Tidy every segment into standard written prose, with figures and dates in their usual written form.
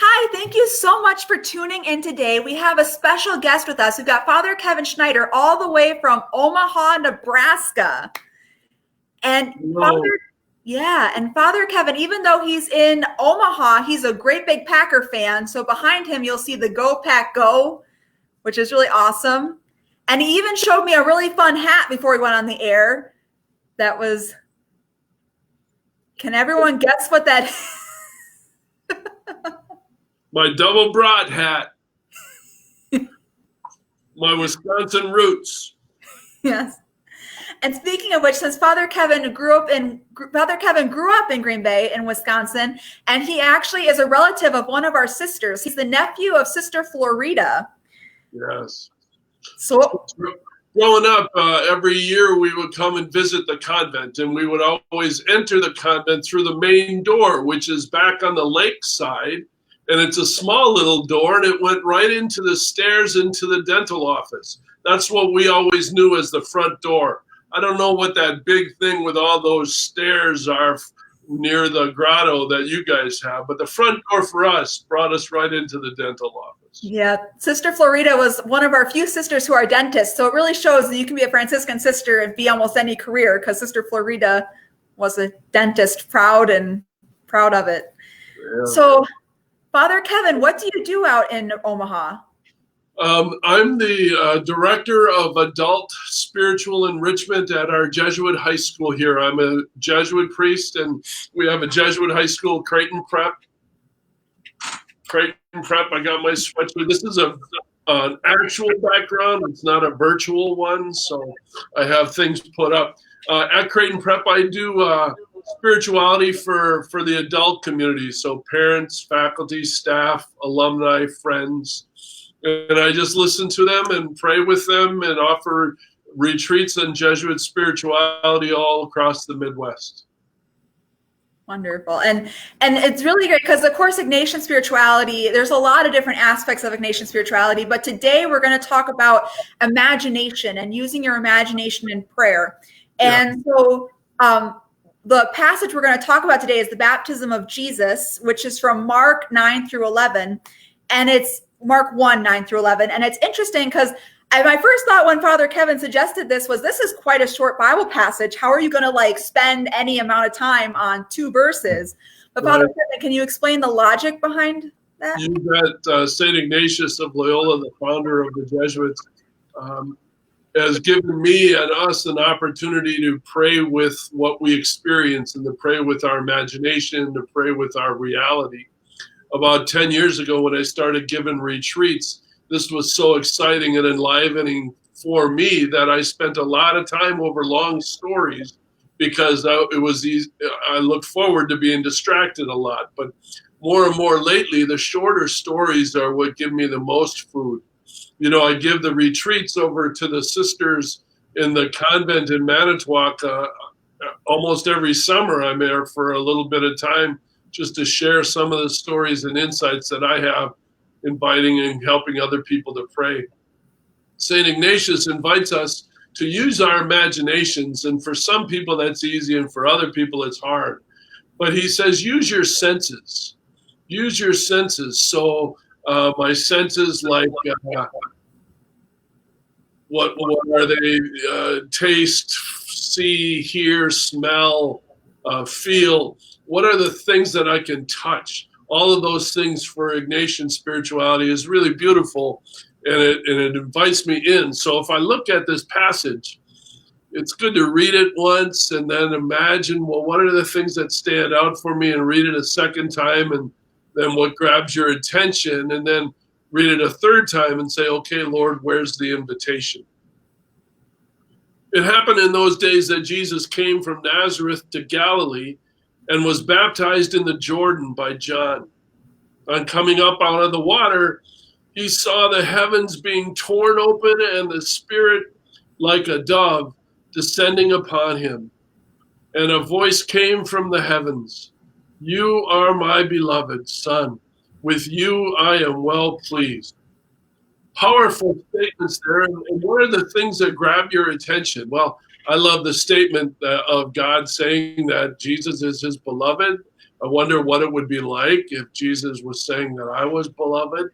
Hi, thank you so much for tuning in today. We have a special guest with us. We've got Father Kevin Schneider all the way from Omaha, Nebraska. And No. Father Kevin, even though he's in Omaha, he's a great big Packer fan. So behind him, you'll see the Go Pack Go, which is really awesome. And he even showed me a really fun hat before we went on the air. That was, can everyone guess what that is? My double brat hat. My Wisconsin roots. Yes. And speaking of which, since Father Kevin grew up in Green Bay in Wisconsin, and he actually is a relative of one of our sisters. He's the nephew of Sister Florida. Yes. So growing up, every year we would come and visit the convent, and we would always enter the convent through the main door, which is back on the lake side. And it's a small little door, and it went right into the stairs into the dental office. That's what we always knew as the front door. I don't know what that big thing with all those stairs are near the grotto that you guys have, but the front door for us brought us right into the dental office. Yeah, Sister Florida was one of our few sisters who are dentists. So it really shows that you can be a Franciscan sister and be almost any career, because Sister Florida was a dentist, proud of it. Yeah. So Father Kevin, what do you do out in Omaha? I'm the director of adult spiritual enrichment at our Jesuit high school here. I'm a Jesuit priest, and we have a Jesuit high school, Creighton Prep. I got my sweatshirt. This is an actual background. It's not a virtual one, so I have things put up. At Creighton Prep, I do spirituality for the adult community, so parents, faculty, staff, alumni, friends. And I just listen to them and pray with them and offer retreats on Jesuit spirituality all across the Midwest. Wonderful. And it's really great because, of course, Ignatian spirituality, there's a lot of different aspects of Ignatian spirituality, but today we're going to talk about imagination and using your imagination in prayer. And so the passage we're going to talk about today is the baptism of Jesus, which is from Mark 9 through 11. And it's Mark 1, 9 through 11. And it's interesting because my first thought when Father Kevin suggested this is quite a short Bible passage. How are you going to spend any amount of time on 2 verses? But Father Kevin, can you explain the logic behind that? You bet. St. Ignatius of Loyola, the founder of the Jesuits, has given me and us an opportunity to pray with what we experience and to pray with our imagination, to pray with our reality. About 10 years ago, when I started giving retreats, this was so exciting and enlivening for me that I spent a lot of time over long stories because it was easy. I look forward to being distracted a lot. But more and more lately, the shorter stories are what give me the most food. You know, I give the retreats over to the sisters in the convent in Manitowoc. Almost every summer I'm there for a little bit of time just to share some of the stories and insights that I have, inviting and helping other people to pray. St. Ignatius invites us to use our imaginations, and for some people that's easy and for other people it's hard. But he says, use your senses. Use your senses. So my senses, like what are they? Taste, see, hear, smell, feel. What are the things that I can touch? All of those things for Ignatian spirituality is really beautiful, and it invites me in. So if I look at this passage, it's good to read it once and then imagine, well, what are the things that stand out for me, and read it a second time, and then what grabs your attention, and then read it a third time and say, okay, Lord, where's the invitation? It happened in those days that Jesus came from Nazareth to Galilee and was baptized in the Jordan by John. On coming up out of the water, he saw the heavens being torn open and the Spirit like a dove descending upon him. And a voice came from the heavens, "You are my beloved Son. With you I am well pleased." Powerful statements there. And what are the things that grab your attention? Well, I love the statement of God saying that Jesus is his beloved, I wonder what it would be like if Jesus was saying that I was beloved,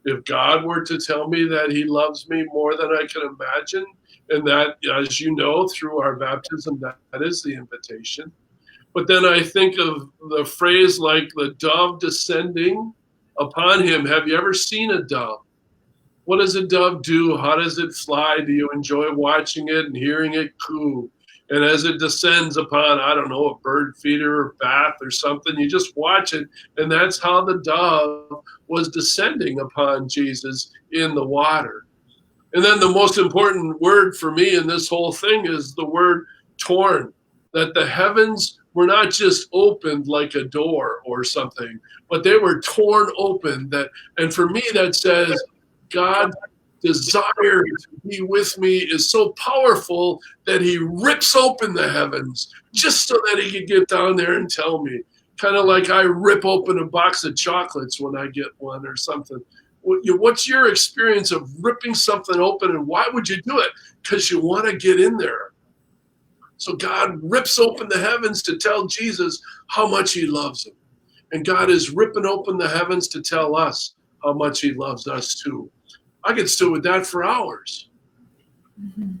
if God were to tell me that he loves me more than I can imagine. And that, as you know, through our baptism, that is the invitation. But then I think of the phrase like the dove descending upon him. Have you ever seen a dove? What does a dove do? How does it fly? Do you enjoy watching it and hearing it coo? And as it descends upon, I don't know, a bird feeder or bath or something, you just watch it. And that's how the dove was descending upon Jesus in the water. And then the most important word for me in this whole thing is the word torn, that the heavens were not just opened like a door or something, but they were torn open. And for me, that says God's desire to be with me is so powerful that he rips open the heavens just so that he could get down there and tell me. Kind of like I rip open a box of chocolates when I get one or something. What's your experience of ripping something open, and why would you do it? Because you want to get in there. So God rips open the heavens to tell Jesus how much he loves him. And God is ripping open the heavens to tell us how much he loves us too. I could sit with that for hours. Mm-hmm.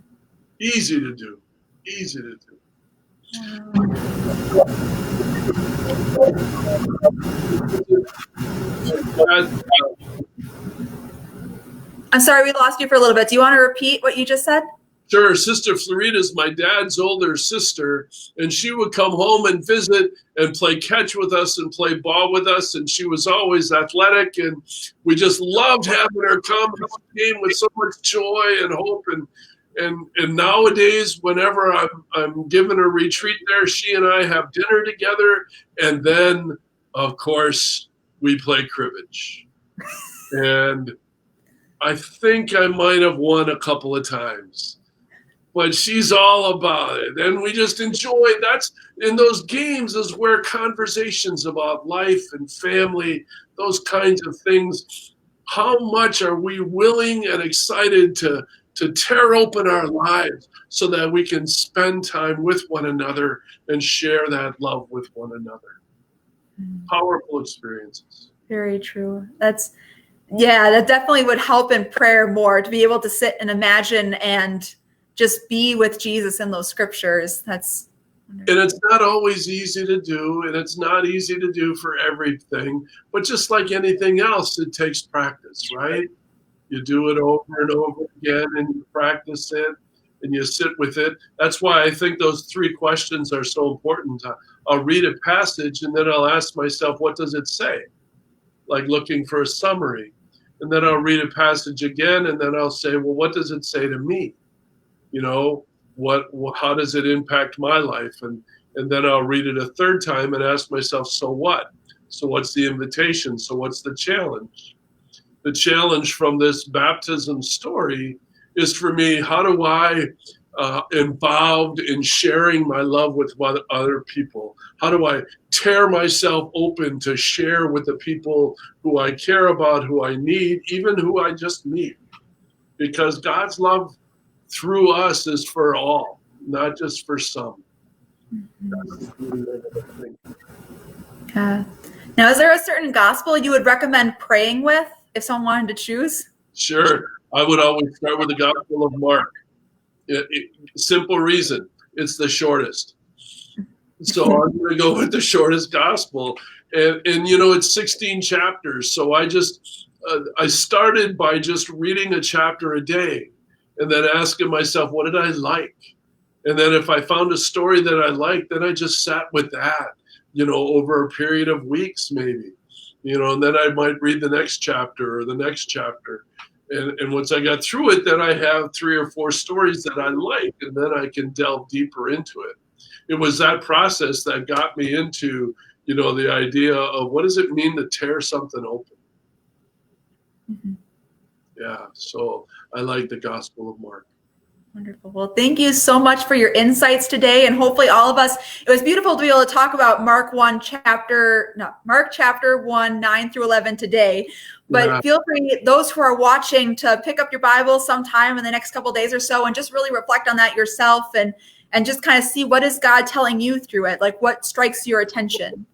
Easy to do. Easy to do. I'm sorry, we lost you for a little bit. Do you want to repeat what you just said? Sure. Sister Florida is my dad's older sister, and she would come home and visit and play catch with us and play ball with us, and she was always athletic, and we just loved having her come and came with so much joy and hope. And nowadays, whenever I'm giving a retreat there, she and I have dinner together, and then, of course, we play cribbage. And I think I might have won a couple of times. But she's all about it. And we just enjoy it. That's in those games is where conversations about life and family, those kinds of things, how much are we willing and excited to tear open our lives so that we can spend time with one another and share that love with one another. Powerful experiences. Very true. That definitely would help in prayer more, to be able to sit and imagine and just be with Jesus in those scriptures. That's wonderful. And it's not always easy to do, and it's not easy to do for everything, but just like anything else, it takes practice, right? You do it over and over again, and you practice it, and you sit with it. That's why I think those 3 questions are so important. I'll read a passage, and then I'll ask myself, what does it say? Like looking for a summary. And then I'll read a passage again, and then I'll say, well, what does it say to me? You know, how does it impact my life? And then I'll read it a third time and ask myself, so what? So what's the invitation? So what's the challenge? The challenge from this baptism story is for me, how do I involved in sharing my love with other people? How do I tear myself open to share with the people who I care about, who I need, even who I just meet? Because God's love through us is for all, not just for some. Now, is there a certain gospel you would recommend praying with if someone wanted to choose? Sure. I would always start with the Gospel of Mark. Simple reason, it's the shortest. So I'm going to go with the shortest gospel. And it's 16 chapters. So I started by just reading a chapter a day and then asking myself, what did I like? And then if I found a story that I liked, then I just sat with that, over a period of weeks maybe, and then I might read the next chapter or the next chapter. And once I got through it, then I have 3 or 4 stories that I like, and then I can delve deeper into it. It was that process that got me into, the idea of what does it mean to tear something open? Mm-hmm. Yeah, so I like the Gospel of Mark. Wonderful. Well, thank you so much for your insights today. And hopefully all of us, it was beautiful to be able to talk about Mark chapter 1, 9 through 11 today. But Feel free, those who are watching, to pick up your Bible sometime in the next couple of days or so and just really reflect on that yourself and just kind of see, what is God telling you through it? Like, what strikes your attention?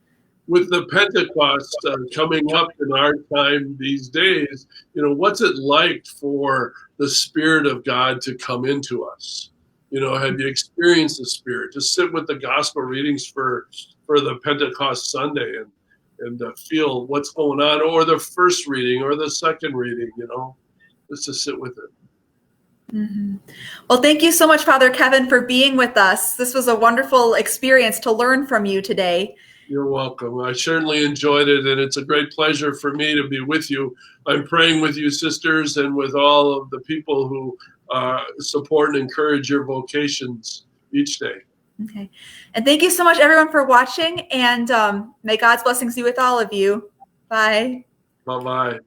with the Pentecost coming up in our time these days, what's it like for the Spirit of God to come into us? Have you experienced the Spirit? Just sit with the gospel readings for the Pentecost Sunday and feel what's going on, or the first reading or the second reading, just to sit with it. Mm-hmm. Well, thank you so much, Father Kevin, for being with us. This was a wonderful experience to learn from you today. You're welcome. I certainly enjoyed it, and it's a great pleasure for me to be with you. I'm praying with you, sisters, and with all of the people who support and encourage your vocations each day. Okay. And thank you so much, everyone, for watching, and may God's blessings be with all of you. Bye. Bye-bye.